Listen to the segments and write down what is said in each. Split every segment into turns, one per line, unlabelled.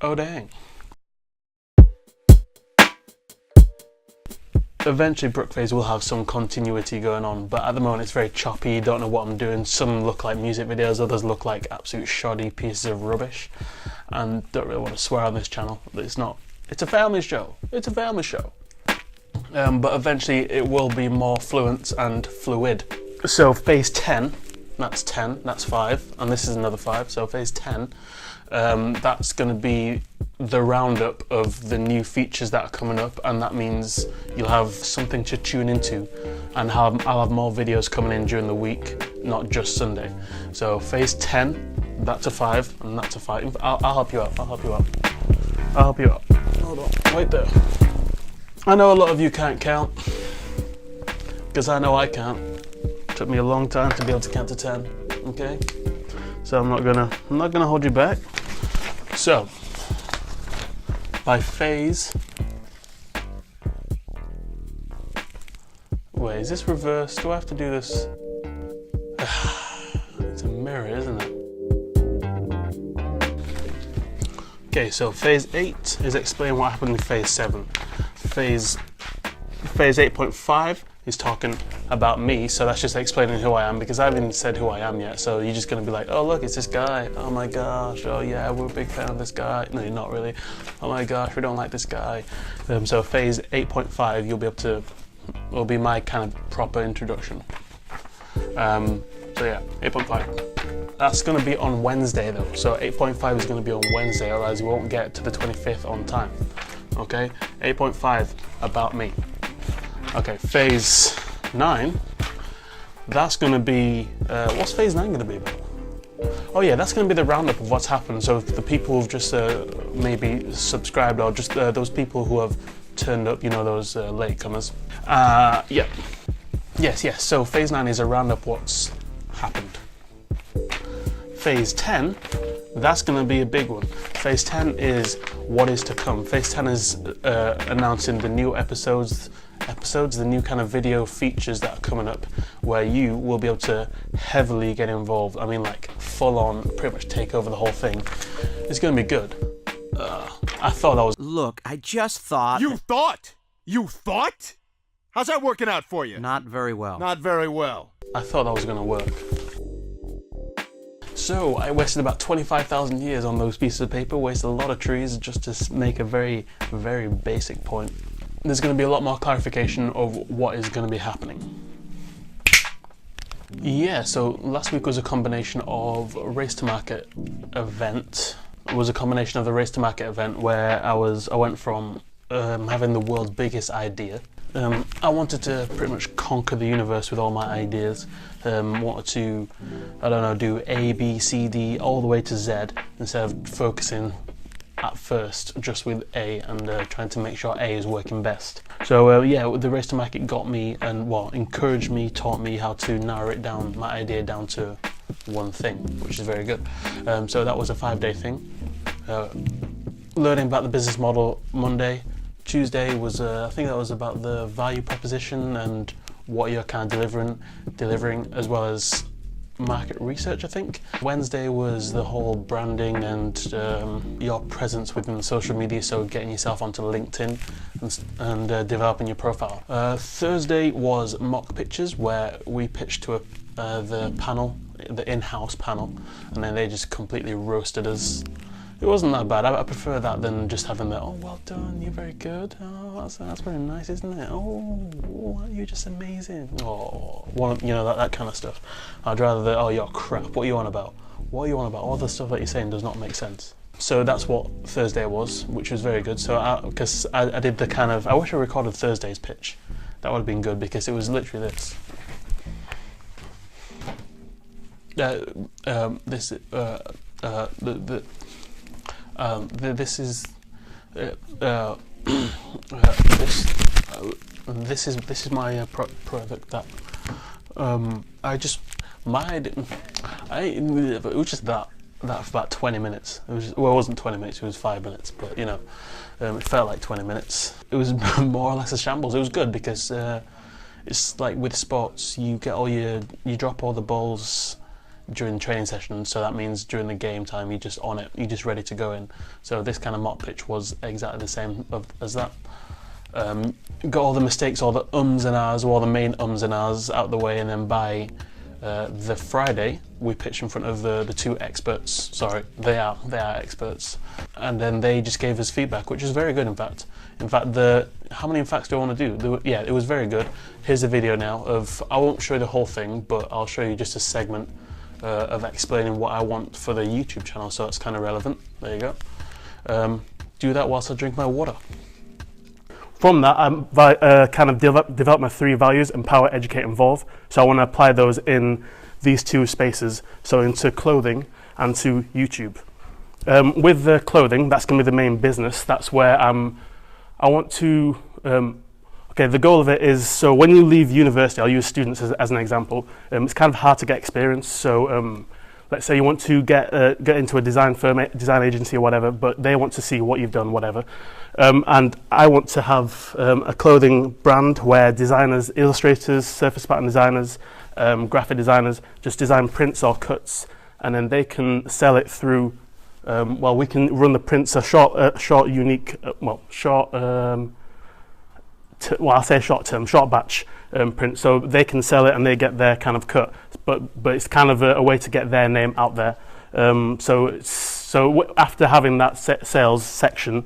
Oh dang. Eventually BrookePhase will have some continuity going on, but at the moment it's very choppy, don't know what I'm doing. Some look like music videos, others look like absolute shoddy pieces of rubbish, and don't really want to swear on this channel. It's a family show. It's a family show. But eventually it will be more fluent and fluid. So phase 10, that's 10, that's 5, and this is another 5, so phase 10, that's going to be the roundup of the new features that are coming up, and that means you'll have something to tune into, and I'll have more videos coming in during the week, not just Sunday. So phase 10, that's a 5, and that's a 5. I'll help you out, I'll help you out. I'll help you out. Hold on, wait there. I know a lot of you can't count, because I know I can't. It took me a long time to be able to count to 10, okay? So I'm not gonna hold you back. So, by phase, wait, is this reverse? Do I have to do this? It's a mirror, isn't it? Okay, so phase 8 is explaining what happened in phase 7. Phase 8.5 is talking about me, so that's just explaining who I am, because I haven't even said who I am yet, so you're just going to be like, oh look, it's this guy, oh my gosh, oh yeah, we're a big fan of this guy. No, you're not really. Oh my gosh, we don't like this guy. So phase 8.5, you'll be able to, will be my kind of proper introduction. So yeah, 8.5. That's going to be on Wednesday though, so 8.5 is going to be on Wednesday, otherwise you won't get to the 25th on time. Okay, 8.5, about me. Okay, phase 9, that's going to be, what's phase 9 going to be about? Oh yeah, that's going to be the roundup of what's happened. So the people who've just maybe subscribed, or just those people who have turned up, you know, those latecomers. Yeah. Yes, so phase 9 is a roundup of what's happened. Phase 10, that's going to be a big one. Phase 10 is what is to come. Phase 10 is announcing the new episodes, the new kind of video features that are coming up, where you will be able to heavily get involved. I mean, like full on, pretty much take over the whole thing. It's going to be good. I thought that was...
Look, I just thought...
You thought? You thought? How's that working out for you?
Not very well.
Not very well.
I thought that was going to work. So I wasted about 25,000 years on those pieces of paper, wasted a lot of trees just to make a very, very basic point. There's going to be a lot more clarification of what is going to be happening. Yeah, so last week was a combination of a Race to Market event. It was a combination of the Race to Market event where I went from having the world's biggest idea. I wanted to pretty much conquer the universe with all my ideas. Wanted to, I don't know, do A, B, C, D, all the way to Z, instead of focusing at first just with A and trying to make sure A is working best. So yeah, the Race to Market got me and, well, encouraged me, taught me how to narrow it down, my idea down to one thing, which is very good. So that was a 5-day thing. Learning about the business model Monday. Tuesday was, I think that was about the value proposition and what you're kind of delivering, as well as market research, I think. Wednesday was the whole branding and your presence within social media, so getting yourself onto LinkedIn and developing your profile. Thursday was mock pitches, where we pitched to the panel, the in-house panel, and then they just completely roasted us. It wasn't that bad. I prefer that than just having the, oh, well done, you're very good. Oh, that's very nice, isn't it? Oh, you're just amazing. Oh, you know, that kind of stuff. I'd rather the, oh, you're crap. What are you on about? What are you on about? All the stuff that you're saying does not make sense. So that's what Thursday was, which was very good. So because I did the kind of, I wish I recorded Thursday's pitch. That would have been good, because it was literally this. This is my product that it was just that for about 20 minutes. It wasn't 20 minutes, it was 5 minutes, but you know, it felt like 20 minutes. It was more or less a shambles. It was good because it's like with sports, you get you drop all the balls during training sessions, so that means during the game time you're just on it, you're just ready to go in. So this kind of mock pitch was exactly the same as that. Got all the mistakes, all the ums and ahs, all the main ums and ahs out the way, and then by the Friday we pitched in front of the two experts. Sorry, they are experts, and then they just gave us feedback, which is very good. In fact, how many in facts do I want to do? Yeah, it was very good. Here's a video now of, I won't show you the whole thing, but I'll show you just a segment of explaining what I want for the YouTube channel, so it's kind of relevant. There you go. Do that whilst I drink my water.
From that, I kind of developed my 3 values: empower, educate, involve. So I want to apply those in these 2 spaces, so into clothing and to YouTube. With the clothing, that's going to be the main business. That's where I want to, okay, the goal of it is, so when you leave university, I'll use students as an example, it's kind of hard to get experience. So let's say you want to get into a design firm, design agency or whatever, but they want to see what you've done, whatever. And I want to have a clothing brand where designers, illustrators, surface pattern designers, graphic designers just design prints or cuts, and then they can sell it through, well, we can run the prints, a short batch print, so they can sell it and they get their kind of cut, but it's kind of a way to get their name out there. So after having that sales section,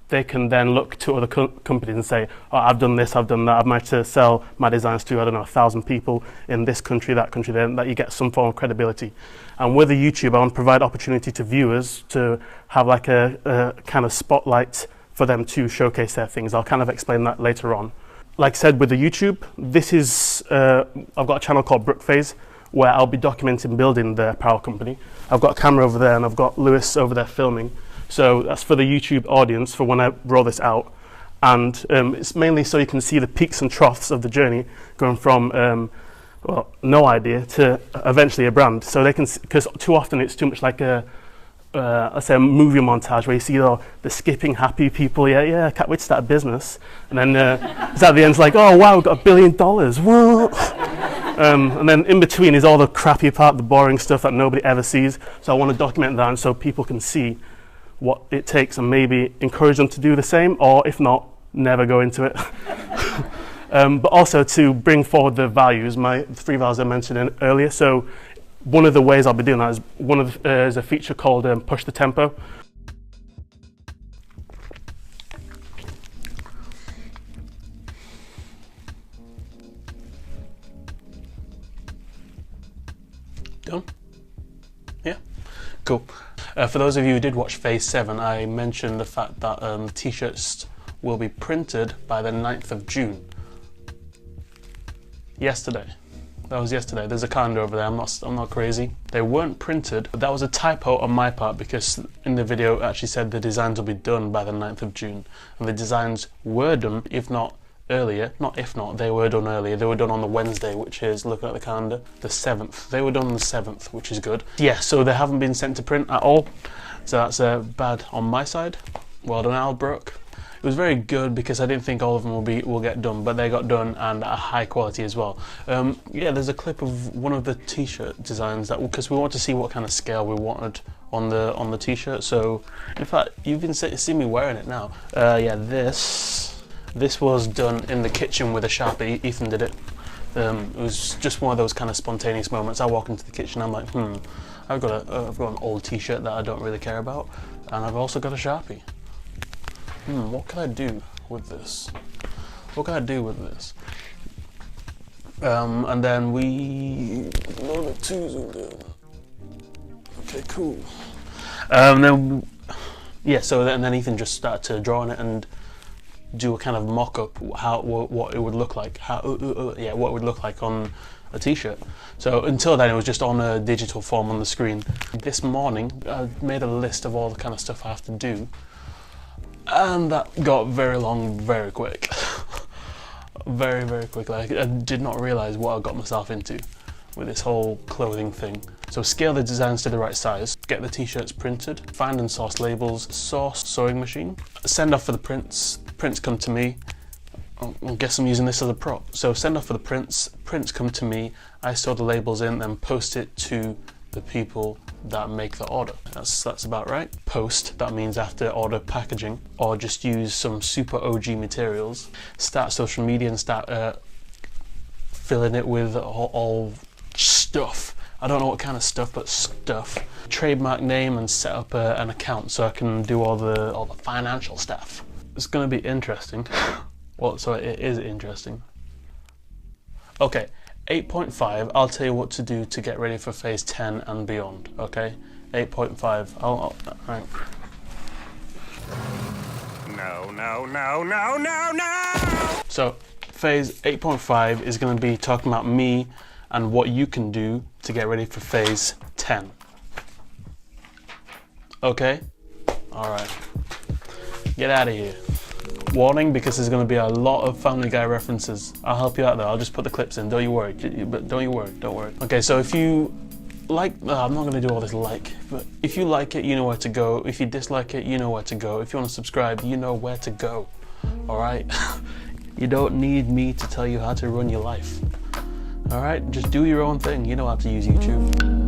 they can then look to other companies and say, oh, I've done this, I've done that, I've managed to sell my designs to, I don't know, 1,000 people in this country, that country, then that you get some form of credibility. And with the YouTube, I want to provide opportunity to viewers to have like a kind of spotlight for them to showcase their things. I'll kind of explain that later on. Like I said, with the YouTube, this is, I've got a channel called BrookePhase where I'll be documenting building the apparel company. I've got a camera over there and I've got Lewis over there filming. So that's for the YouTube audience for when I roll this out. And it's mainly so you can see the peaks and troughs of the journey going from, well, no idea to eventually a brand. So they can, because too often it's too much like a, let's say a movie montage where you see the skipping happy people, yeah, can't wait to start a business. And then it's at the end, it's like, oh wow, we've got $1 billion, what? And then in between is all the crappy part, the boring stuff that nobody ever sees. So I want to document that so people can see what it takes and maybe encourage them to do the same, or if not, never go into it. But also to bring forward the values, my 3 values I mentioned earlier. So one of the ways I'll be doing that is is a feature called Push the Tempo.
Done? Yeah? Cool. For those of you who did watch Phase 7, I mentioned the fact that t-shirts will be printed by the 9th of June. Yesterday. That was yesterday. There's a calendar over there. I'm not crazy. They weren't printed, but that was a typo on my part because in the video it actually said the designs will be done by the 9th of June. And the designs were done, if not earlier, they were done earlier. They were done on the Wednesday, which is, looking at the calendar, the 7th. They were done on the 7th, which is good. Yeah, so they haven't been sent to print at all. So that's bad on my side. Well done, Al, Brooke. It was very good because I didn't think all of them will get done, but they got done and at high quality as well. Yeah, there's a clip of one of the t-shirt designs that, because we want to see what kind of scale we wanted on the t-shirt. So in fact, you've been seeing me wearing it now. Yeah, this was done in the kitchen with a Sharpie. Ethan did it. It was just one of those kind of spontaneous moments. I walk into the kitchen, I'm like, I've got an old t-shirt that I don't really care about, and I've also got a Sharpie. What can I do with this? What can I do with this? And then we load it too zoomed in. Okay, cool. Then yeah, so then Ethan just started to draw on it and do a kind of mock-up what it would look like, what it would look like on a t-shirt. So until then it was just on a digital form on the screen. This morning I made a list of all the kind of stuff I have to do, and that got very long very quick. very quickly. I did not realize what I got myself into with this whole clothing thing. So scale the designs to the right size, get the t-shirts printed, find and source labels, source sewing machine, send off for the prints come to me, I guess I'm using this as a prop. So send off for the prints. Prints come to me. I store the labels in, then post it to the people that make the order. That's about right. Post, that means after order packaging, or just use some super OG materials. Start social media and start filling it with all stuff. I don't know what kind of stuff, but stuff. Trademark name and set up an account so I can do all the financial stuff. It's gonna be interesting. Well, so it is interesting. Okay, 8.5, I'll tell you what to do to get ready for phase 10 and beyond, okay? 8.5, right.
No.
So, phase 8.5 is gonna be talking about me and what you can do to get ready for phase 10. Okay? All right. Get out of here. Warning, because there's going to be a lot of Family Guy references. I'll help you out though. I'll just put the clips in. Don't you worry. But don't you worry. Don't worry. Okay, so if you like, I'm not going to do all this but if you like it, you know where to go. If you dislike it, you know where to go. If you want to subscribe, you know where to go. All right? You don't need me to tell you how to run your life. All right? Just do your own thing. You know how to use YouTube.